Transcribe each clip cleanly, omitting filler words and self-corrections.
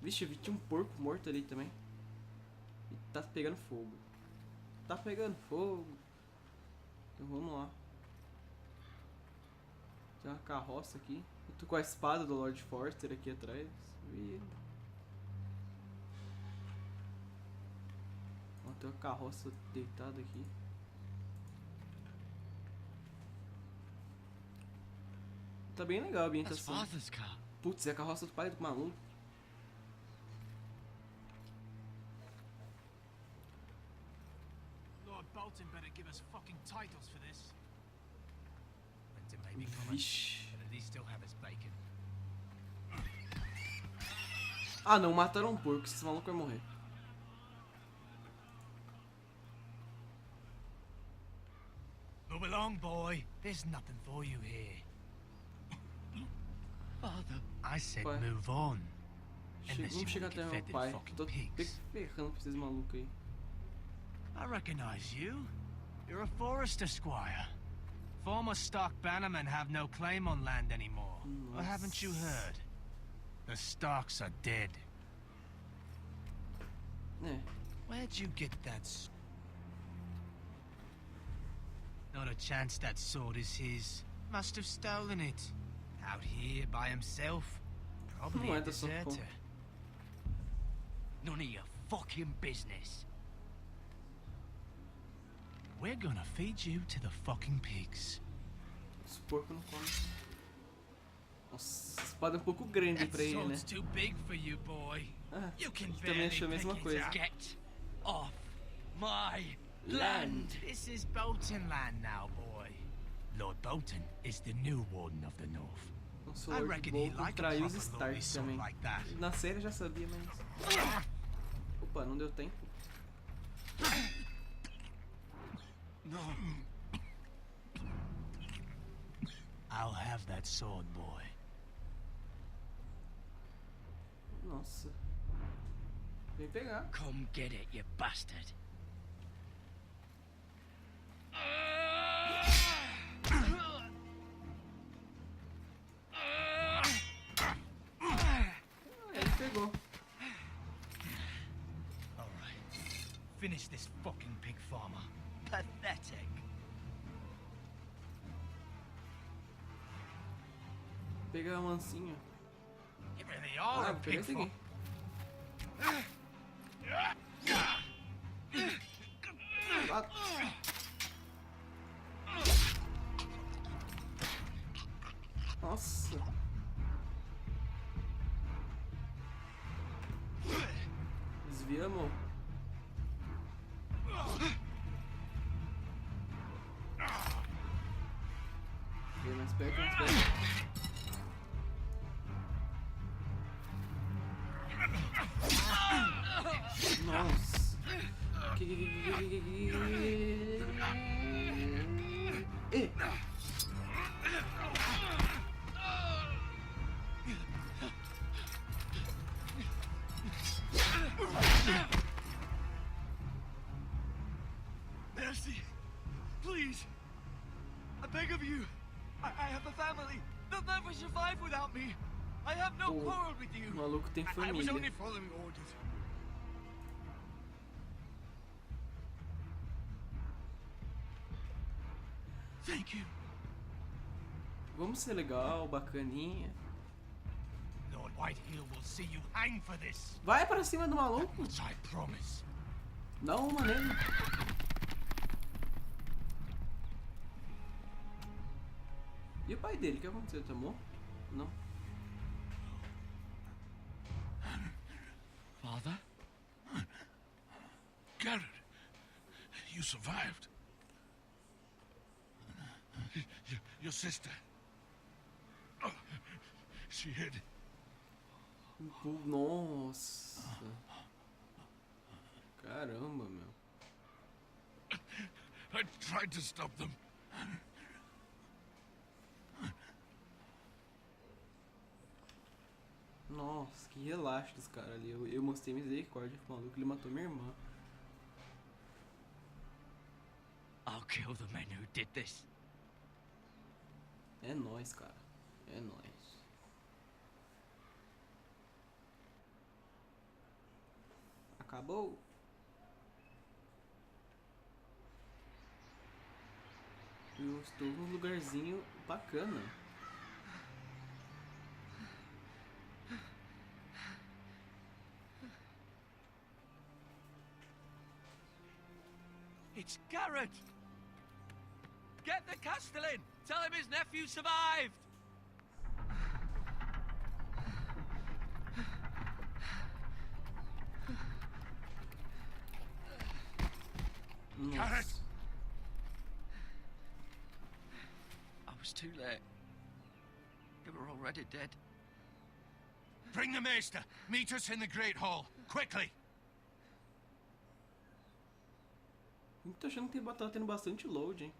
Vixe, eu vi tinha um porco morto ali também. E tá pegando fogo. Tá pegando fogo. Então vamos lá. Tem uma carroça aqui. Eu tô com a espada do Lord Forster aqui atrás. E... ó, tem uma carroça deitada aqui. Tá bem legal a ambientação. Putz, é a carroça do pai do maluco. Lord Bolton better give us fucking titles for this. Vixe. At least still have his bacon. Ah não, mataram um porco, esse maluco vai morrer. Move along, boy. There's nothing for you here. Father, I said Pai. move on. Vamos chegar até o pai. Tô ferrando pra esses malucos aí. I recognize you. You're a forester squire. Former Stark bannermen have no claim on land anymore. Or haven't you heard? The Starks are dead. É. Where'd you get that Not a chance that sword is his. Must have stolen it. Out here by himself. Probably a deserter. None of your fucking business. We're gonna feed you to the fucking pigs. Esse porco não come. Nossa, a espada é um pouco grande pra ele, né? Too big for you, boy. Ah, You can também achou a mesma coisa. Get off my land. This is Bolton land now, boy. Lord Bolton is the new warden of the North. Nossa, o Lord Bolton traiu os Starks também. Na série eu já sabia, mas... Opa, não deu tempo. No. I'll have that sword, boy. Nossa. Vem pegar. Come get it, you bastard. Ele pegou. All right. Finish this fucking pig farmer. Pathetic. Pegar a mansinha. You really are Ah, a vou pegar pig esse farmer. aqui. Nossa. Desviamos. Vem mais perto, mais perto. Nossa. Mercy, please. I beg of you. I have a family. They'll never survive without me. I have no quarrel with you. O maluco tem I was only família. following orders. Thank you. Vamos ser legal, bacaninha. Lord Whitehill will see you hang for this. Vai pra cima do maluco. Which I promise. Dá uma nele. E o pai dele? O que aconteceu? Ele tomou? Não. Father? Garrett, you survived. Your sister. Oh, she hid. Nossa. Caramba, meu. I tried to stop them. Nossa, que relaxo desse cara ali. Eu mostrei misericórdia pro maluco, ele matou minha irmã. I'll kill the men who did this. É nóis, cara. É nóis. Acabou. Eu estou num lugarzinho bacana. It's Garrett! Get the Castellan! Tell him his nephew survived! Garrett! Nossa. I was too late. They were already dead. Bring the maester. Meet us in the Great Hall. Quickly! Eu tô achando que tá tendo bastante load, hein?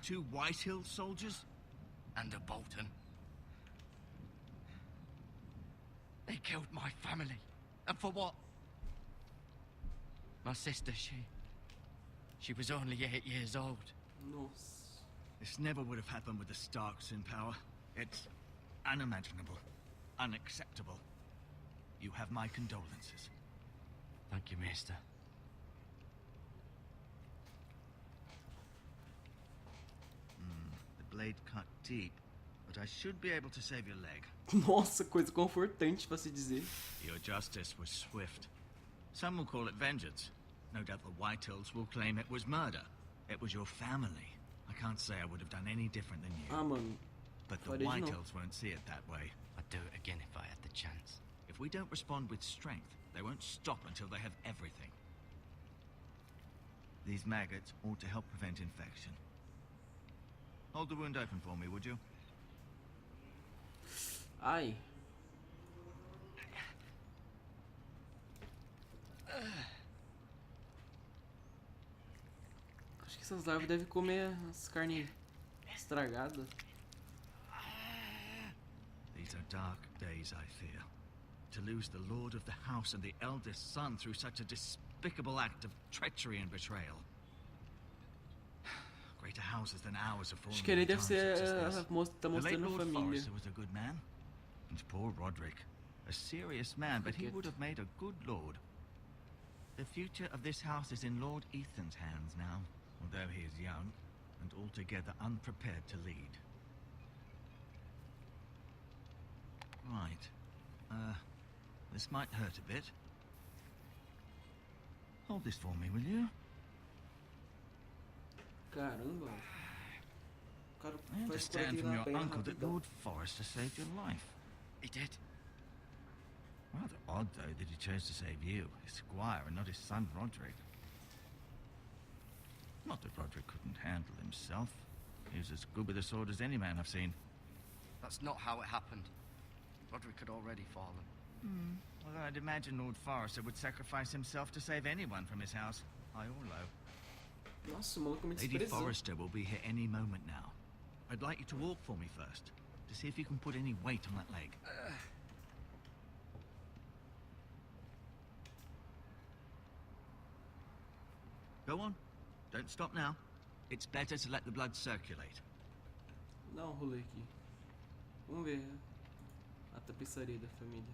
2 Whitehill soldiers? And a Bolton. They killed my family. And for what? My sister, she was only 8 years old. Nossa. This never would have happened with the Starks in power. It's unimaginable. Unacceptable. You have my condolences. Thank you, Maester. The blade cut deep, but I should be able to save your leg. Nossa, coisa confortante pra se dizer. Your justice was swift. Some will call it vengeance. No doubt the Whitehills will claim it was murder. It was your family. I can't say I would have done any different than you. Ah, mano. But the faria de novo. Whitehills won't see it that way. I'd do it again if I had the chance. If we don't respond with strength, they won't stop until they have everything. These maggots ought to help prevent infection. Hold the wound open for me, would you? Ai. Acho que essas larvas devem comer as carnes estragadas. These are dark days, I fear. To lose the lord of the house and the eldest son through such a despicable act of treachery and betrayal. Greater houses than ours have fallen Acho que ele in deve times ser. such as this. Tá The late mostrando a Lord família. Forrester was a good man. And poor Roderick. A serious man, but he Forget. would have made a good lord. The future of this house is in Lord Ethan's hands now, although he is young and altogether unprepared to lead. Right. This might hurt a bit. Hold this for me, will you? Caramba. O cara I faz understand coisa from na your perna uncle that rapidão. Lord Forrester saved your life. He did. Rather odd, though, that he chose to save you, his squire, and not his son Roderick. Not that Roderick couldn't handle himself. He was as good with a sword as any man I've seen. That's not how it happened. Roderick had already fallen. Well, I'd imagine Lord Forrester would sacrifice himself to save anyone from his house, high or low. Nossa, o maluco me Lady desprezou. Forrester will be here any moment now. I'd like you to walk for me first, to see if you can put any weight on that leg. Go on. Don't stop now. It's better to let the blood circulate. Dá um rolê aqui. Vamos ver a tapeçaria da família.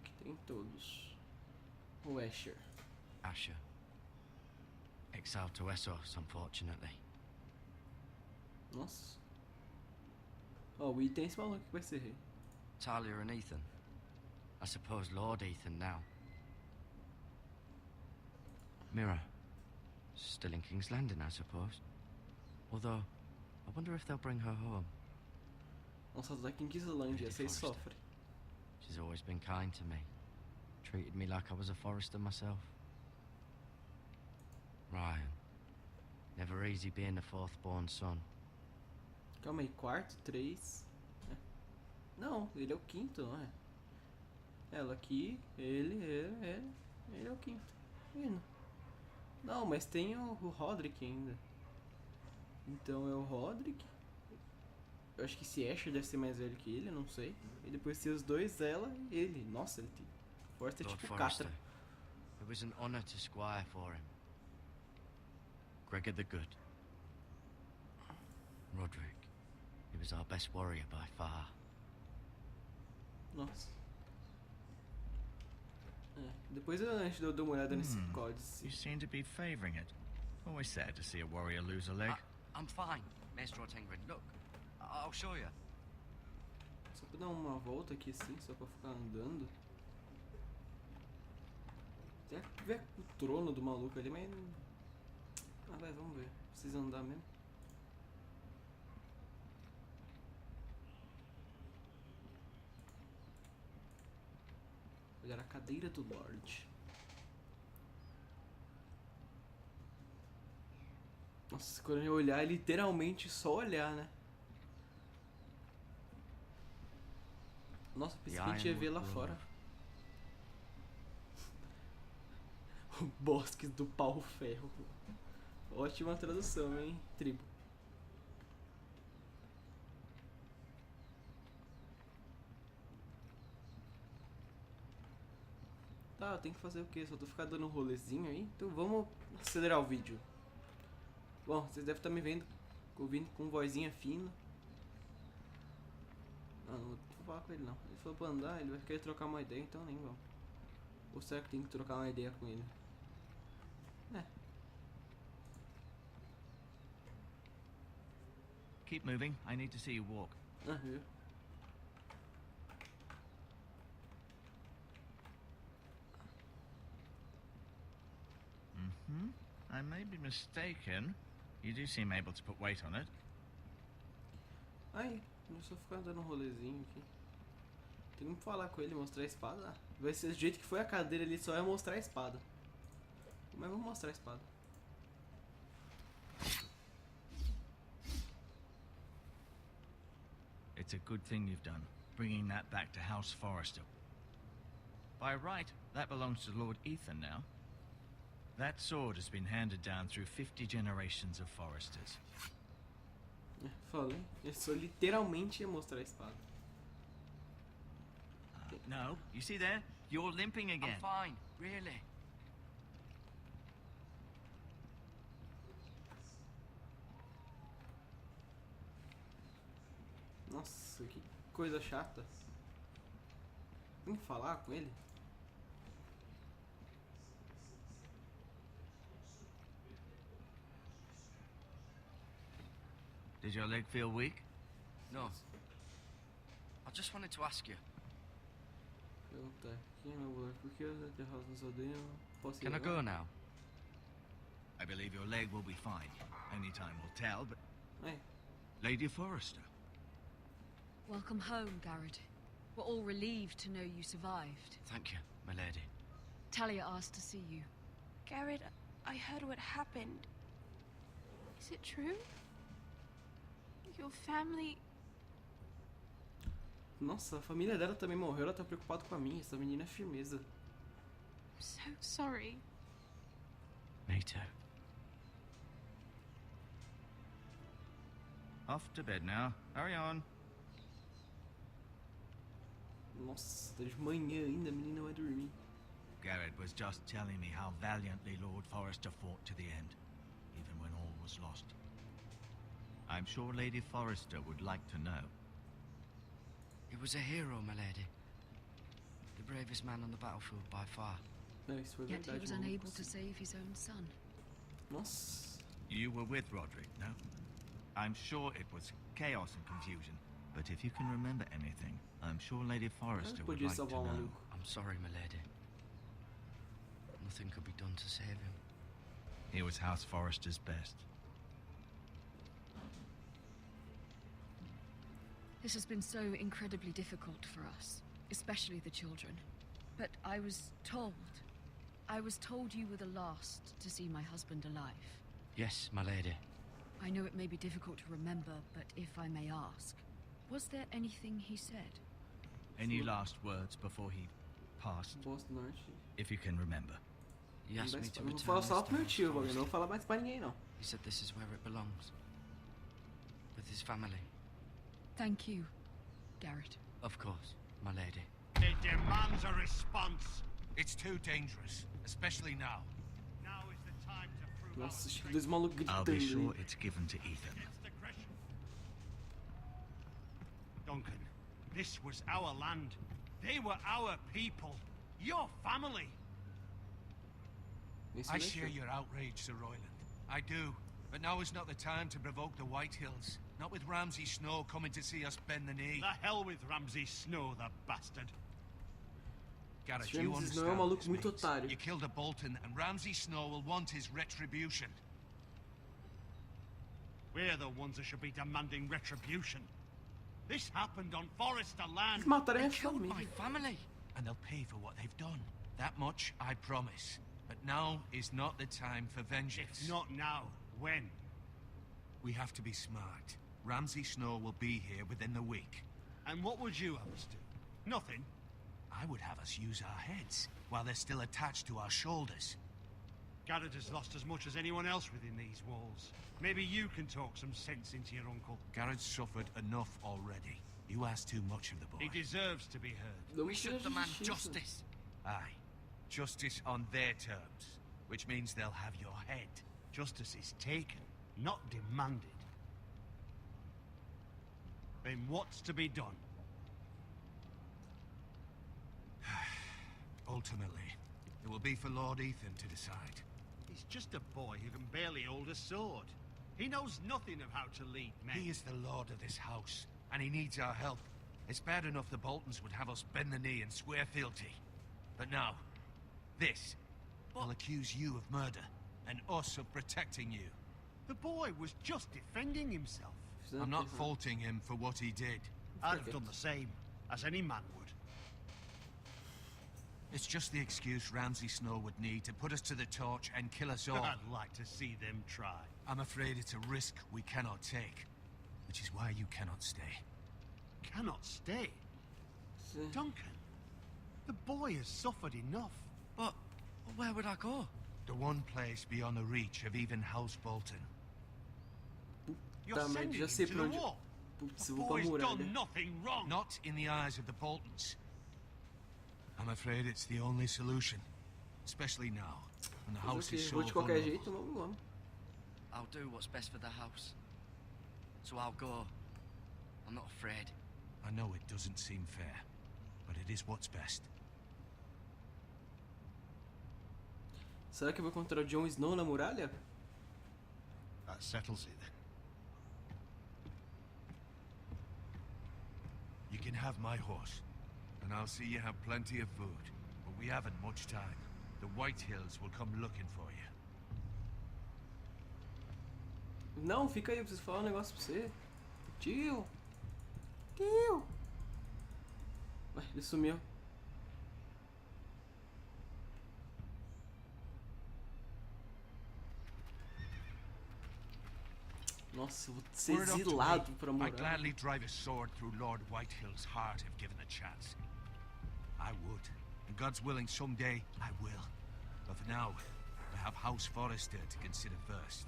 Aqui tem todos. O Asher. Asher. Exiled to Essos, unfortunately. Nossa. Ó, o item esse maluco que vai ser rei. Talia and Ethan. I suppose Lord Ethan now. Mira. Still in King's Landing, I suppose. Although, I wonder if they'll bring her home. Nossa, tá aqui em Quizlândia, vocês sofrem. She's always been kind to me. Treated me like I was a Forester myself. Ryan. Never easy being the fourth-born son. Calma aí, quarto, 3. É. Não, ele é o quinto, não é? Ela aqui, ele é o quinto. Ele. Não, mas tem o Roderick ainda. Então é o Roderick. Eu acho que esse Asher deve ser mais velho que ele, não sei. E depois tem os dois, ela e ele. Nossa, ele tem. Forrester é Lord tipo Forrester. Catra. It was an honor to squire for him. Gregor the Good. Roderick, he was our best warrior by far. Nossa. Depois a gente deu uma olhada nesse códice. You seem to be favoring it. Always sad to see a warrior lose a leg. I'm fine, Maestro Tengrin. Look, I'll show you. Só pra dar uma volta aqui assim, só pra ficar andando. Até ver o trono do maluco ali, mas... Ah, vai, vamos ver. Precisa andar mesmo. Olhar a cadeira do Lorde. Nossa, quando eu olhar, é literalmente só olhar, né? Nossa, pensei que a gente ia ver lá fora. Bosques do pau-ferro. Ótima tradução, hein, tribo. Tá, eu tenho que fazer o quê? Só tô ficando dando um rolezinho aí? Então vamos acelerar o vídeo. Bom, vocês devem estar me vendo, ouvindo com vozinha fina. Não vou falar com ele não. Ele falou pra andar, ele vai querer trocar uma ideia, então nem vamos. Ou será que tem que trocar uma ideia com ele? Keep moving. I need to see you walk. Viu? I may be mistaken. You do seem able to put weight on it. Aí, eu só ficar dando um rolezinho aqui. Tem que falar com ele, mostrar a espada. Vai ser do jeito que foi a cadeira ali, só é mostrar a espada. Mas vamos mostrar a espada. It's a good thing you've done, bringing that back to House Forrester. By right, that belongs to Lord Ethan now. That sword has been handed down through 50 generations of Forresters. Falei, eu só literalmente ia mostrar a espada. No, you see there? You're limping again. I'm fine, really. Nossa, que coisa chata. Tem que falar com ele? Does your leg feel weak? No. I just wanted to ask you. Perguntar, quem é meu goleiro? Por que os terraços nos odeiam? Posso ir Can I lá? go now? I believe your leg will be fine. Only time will tell, but... Aí, Lady Forrester. Welcome home, Garrett. We're all relieved to know you survived. Thank you, my lady. Talia asked to see you. Garrett, I heard what happened. Is it true? Your family... nossa, a família dela também morreu, ela tá preocupada com a minha. Essa menina é firmeza. I'm so sorry. Me too. Off to bed now. Hurry on. Nossa, tá de manhã ainda, a menina vai dormir. Garrett was just telling me how valiantly Lord Forrester fought to the end, even when all was lost. I'm sure Lady Forrester would like to know. He was a hero, my lady. The bravest man on the battlefield by far. Não, isso foi Yet he verdade. was mano. unable to save his own son. Nossa. You were with Roderick, no? I'm sure it was chaos and confusion, but if you can remember anything, I'm sure Lady Forrester would Podia like to salvar o know. maluco. I'm sorry, my lady. Nothing could be done to save him. He was House Forrester's best. This has been so incredibly difficult for us, especially the children. But I was told you were the last to see my husband alive. Yes, my lady. I know it may be difficult to remember, but if I may ask, was there anything he said? Any last words before he passed, Bosta do Norte. if you can remember? He asked me to Eu vou return falar this só to pro meu House tio, bagulho. Forrester. Não vou falar mais pra ninguém, não. He said this is where it belongs. With his family. Thank you, Garrett. Of course, my lady. It demands a response. It's too dangerous, especially now. Now is the time to prove Nossa, acho que dois malucos I'll gritando be sure aí. it's given to Ethan. Duncan, this was our land. They were our people. Your family. Esse I não é share show. your outrage, Sir Royland. I do. But now is not the time to provoke the Whitehills. Not with Ramsay Snow coming to see us bend the knee. The hell with Ramsay Snow, the bastard. Garrett, Esse you Ramsay Snow understand é um maluco this muito means. otário. You killed a Bolton, and Ramsay Snow will want his retribution. We're the ones that should be demanding retribution. This happened on Forester land. Eles mataram They minha killed my família. family. And they'll pay for what they've done. That much I promise. But now is not the time for vengeance. If not now, when? We have to be smart. Ramsay Snow will be here within the week. And what would you have us do? Nothing. I would have us use our heads while they're still attached to our shoulders. Garrett has lost as much as anyone else within these walls. Maybe you can talk some sense into your uncle. Garrett's suffered enough already. You ask too much of the boy. He deserves to be heard. Não We should seja demand justiça. justice. Aye. Justice on their terms, which means they'll have your head. Justice is taken, not demanded. Then what's to be done? Ultimately, it will be for Lord Ethan to decide. He's just a boy who can barely hold a sword. He knows nothing of how to lead men. He is the lord of this house, and he needs our help. It's bad enough the Boltons would have us bend the knee and swear fealty. But now, this will accuse you of murder, and us of protecting you. The boy was just defending himself. Fizeram I'm not coisa. faulting him for what he did. I'd have done the same, as any man would. It's just the excuse Ramsay Snow would need to put us to the torch and kill us all. I'd like to see them try. I'm afraid it's a risk we cannot take, which is why you cannot stay. Cannot stay. Sim. Duncan, the boy has suffered enough. But where would I go? The one place beyond the reach of even House Bolton. You're Tá, mas sending já him sei to pra the onde. wall. Putz, The eu vou pra boy's muralha. done nothing wrong. Not in the eyes of the Boltons. I'm afraid it's the only solution, especially now, when the Mas house ok, is so vou de qualquer vulnerable. jeito, vamos. I'll do what's best for the house. So I'll go. I'm not afraid. I know it doesn't seem fair, but it is what's best. Será que eu vou encontrar o Jon Snow na muralha? That settles it then. You can have my horse, and I'll see you have plenty of food. But we haven't much time. The Whitehills will come looking for you. Não, fica aí, eu preciso falar um negócio pra você. Tio! Tio! Ué, ele sumiu. Nossa, eu vou ser Were it up to exilado me, pra I'd morar. gladly drive a sword through Lord Whitehill's heart if given the chance. I would. And God's willing, someday I will. But for now, I have House Forrester to consider first.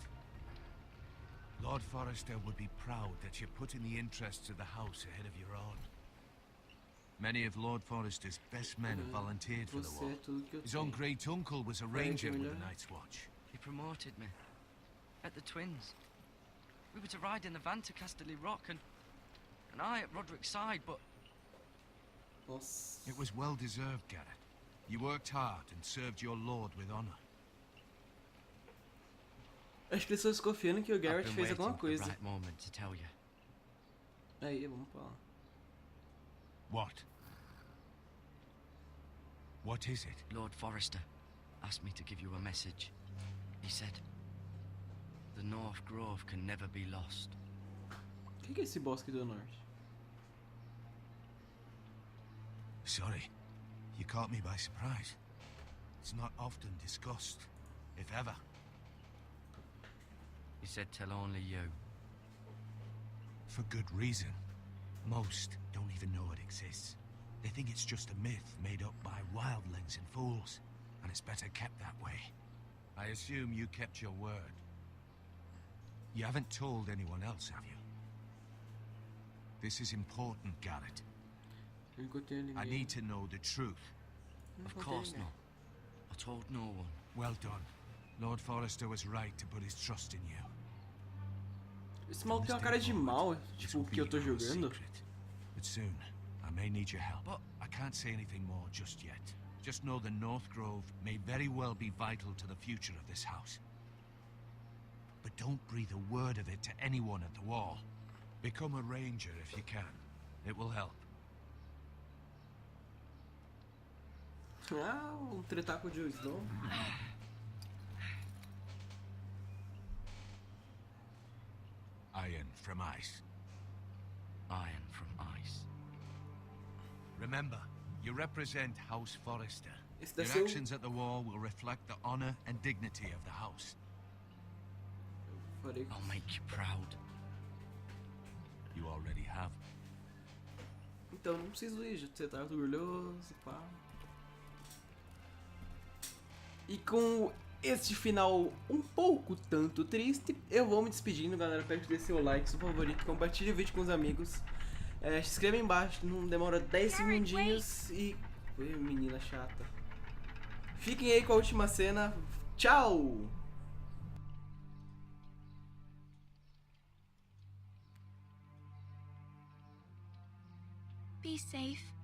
Lord Forrester would be proud that you're putting the interests of the house ahead of your own. Many of Lord Forrester's best men have volunteered for the Você war. é tudo que eu His own tenho. great uncle was a ranger with the Night's Watch. He promoted me. At the Twins. We were to ride in the van to Casterly Rock and I at Roderick's side, but Nossa. It was well deserved, Garrett. You worked hard and served your lord with honor. Acho que eles estão desconfiando que o I've Garrett been fez waiting alguma for the coisa. right moment to tell you. Aí, vamos pra lá. What? What is it? Lord Forrester asked me to give you a message. He said, the North Grove can never be lost. O que é esse bosque do norte? Sorry, you caught me by surprise. It's not often discussed, if ever. He said, tell only you. For good reason. Most don't even know it exists. They think it's just a myth made up by wildlings and fools, and it's better kept that way. I assume you kept your word. You haven't told anyone else, have you? This is important, Garrett. Eu não encontrei ninguém. I need to know the truth. Não Of encontrei course ninguém. not. I told no one. Well done. Lord Forrester was right to put his trust in you. Esse maluco tem uma cara de mal, tipo, que eu tô jogando. But soon, I may need your help. But I can't say anything more just yet. Just know the North Grove may very well be vital to the future of this house. But don't breathe a word of it to anyone at the wall. Become a ranger if you can. It will help. Ah, tretar com o Joe Snow. Iron from ice. Iron from ice. Remember, you represent House Forrester. Esse deve Your ser o... actions at the wall will reflect the honor and dignity of the house. Farei... I'll make you proud. You already have. Então não preciso ir, já você tá orgulhoso, pá. E com este final um pouco tanto triste, eu vou me despedindo, galera. Peço que dê seu like, seu favorito, compartilhe o vídeo com os amigos. Se inscreva aí embaixo, não demora 10 segundinhos e... Ui, menina chata. Fiquem aí com a última cena. Tchau! Be safe.